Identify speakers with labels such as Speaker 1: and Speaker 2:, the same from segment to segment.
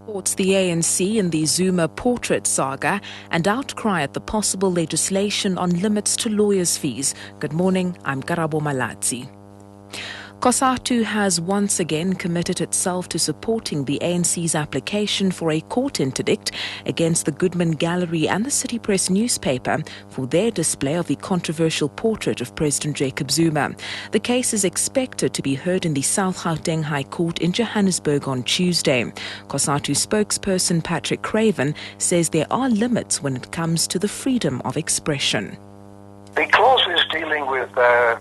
Speaker 1: Supports the ANC in the Zuma portrait saga and outcry at the possible legislation on limits to lawyers' fees. Good morning, I'm Karabo Malatsi. COSATU has once again committed itself to supporting the ANC's application for a court interdict against the Goodman Gallery and the City Press newspaper for their display of the controversial portrait of President Jacob Zuma. The case is expected to be heard in the South Gauteng High Court in Johannesburg on Tuesday. COSATU spokesperson Patrick Craven says there are limits when it comes to the freedom of expression.
Speaker 2: The clauses dealing with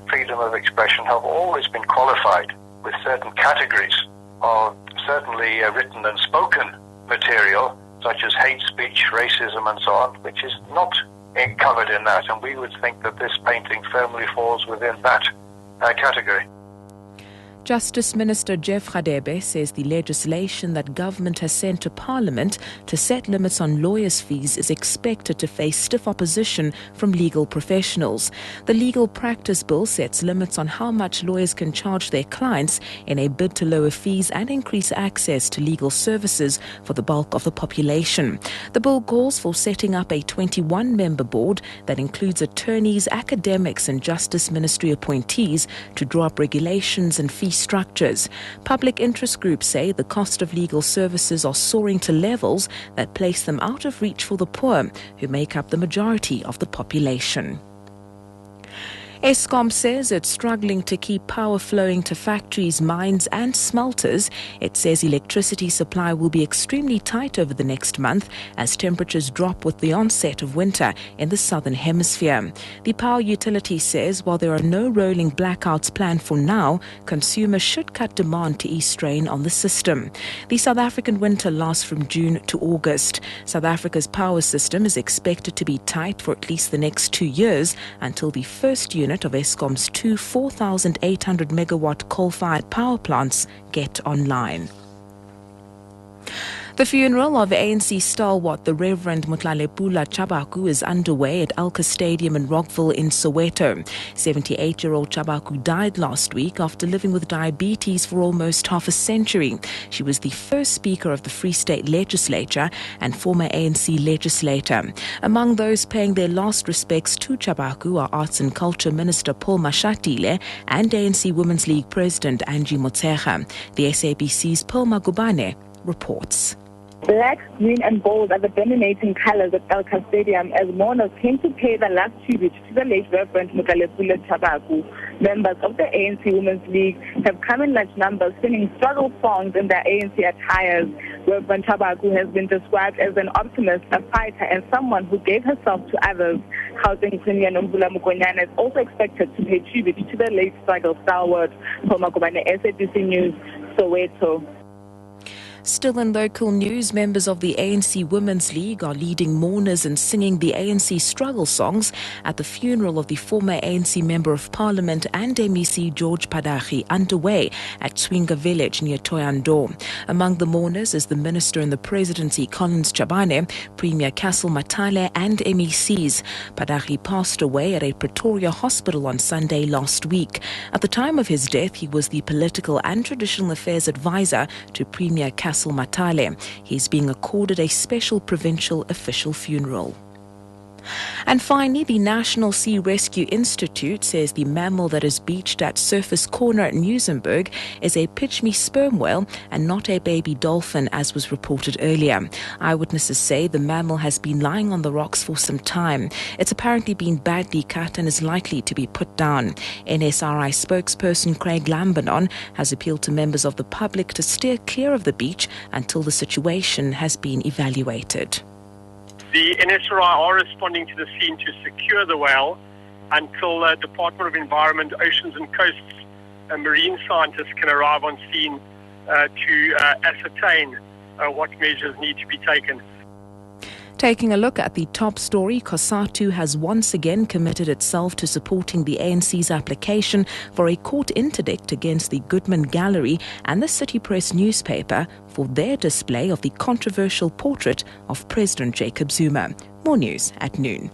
Speaker 2: freedom of expression have always been qualified with certain categories of certainly written and spoken material, such as hate speech, racism and so on, which is not covered in that, and we would think that this painting firmly falls within that category.
Speaker 1: Justice Minister Jeff Radebe says the legislation that government has sent to Parliament to set limits on lawyers' fees is expected to face stiff opposition from legal professionals. The legal practice bill sets limits on how much lawyers can charge their clients in a bid to lower fees and increase access to legal services for the bulk of the population. The bill calls for setting up a 21-member board that includes attorneys, academics and Justice Ministry appointees to draw up regulations and fee structures. Public interest groups say the cost of legal services are soaring to levels that place them out of reach for the poor, who make up the majority of the population. Eskom says it's struggling to keep power flowing to factories, mines and smelters. It says electricity supply will be extremely tight over the next month as temperatures drop with the onset of winter in the southern hemisphere. The power utility says while there are no rolling blackouts planned for now, consumers should cut demand to ease strain on the system. The South African winter lasts from June to August. South Africa's power system is expected to be tight for at least the next 2 years until the first unit of Eskom's two 4,800 megawatt coal-fired power plants get online. The funeral of ANC stalwart, the Reverend Mutlalepula Chabaku, is underway at Alka Stadium in Rockville in Soweto. 78-year-old Chabaku died last week after living with diabetes for almost half a century. She was the first Speaker of the Free State Legislature and former ANC legislator. Among those paying their last respects to Chabaku are Arts and Culture Minister Paul Mashatile and ANC Women's League President Angie Motshekga. The SABC's Paul Magubane reports.
Speaker 3: Black, green and gold are the dominating colors at Alka Stadium as mourners came to pay the last tribute to the late Reverend Mutlalepula Chabaku. Members of the ANC Women's League have come in large numbers singing struggle songs in their ANC attires. Reverend Chabaku has been described as an optimist, a fighter and someone who gave herself to others. Gauteng Premier Nomvula Mokonyane is also expected to pay tribute to the late struggle stalwart. Paul Magubane, SABC News, Soweto.
Speaker 1: Still in local news, members of the ANC Women's League are leading mourners and singing the ANC struggle songs at the funeral of the former ANC Member of Parliament and MEC George Padachi underway at Swinga Village near Thohoyandou. Among the mourners is the Minister in the Presidency Collins Chabane, Premier Castle Matale and MECs. Padachi passed away at a Pretoria hospital on Sunday last week. At the time of his death, he was the Political and Traditional Affairs Advisor to Premier Castle Matale. He is being accorded a special provincial official funeral. And finally, the National Sea Rescue Institute says the mammal that is beached at Surface Corner at Muizenberg is a pitch-me sperm whale and not a baby dolphin, as was reported earlier. Eyewitnesses say the mammal has been lying on the rocks for some time. It's apparently been badly cut and is likely to be put down. NSRI spokesperson Craig Lambanon has appealed to members of the public to steer clear of the beach until the situation has been evaluated.
Speaker 4: The NSRI are responding to the scene to secure the whale until Department of Environment, Oceans and Coasts and marine scientists can arrive on scene to ascertain what measures need to be taken.
Speaker 1: Taking a look at the top story, COSATU has once again committed itself to supporting the ANC's application for a court interdict against the Goodman Gallery and the City Press newspaper for their display of the controversial portrait of President Jacob Zuma. More news at noon.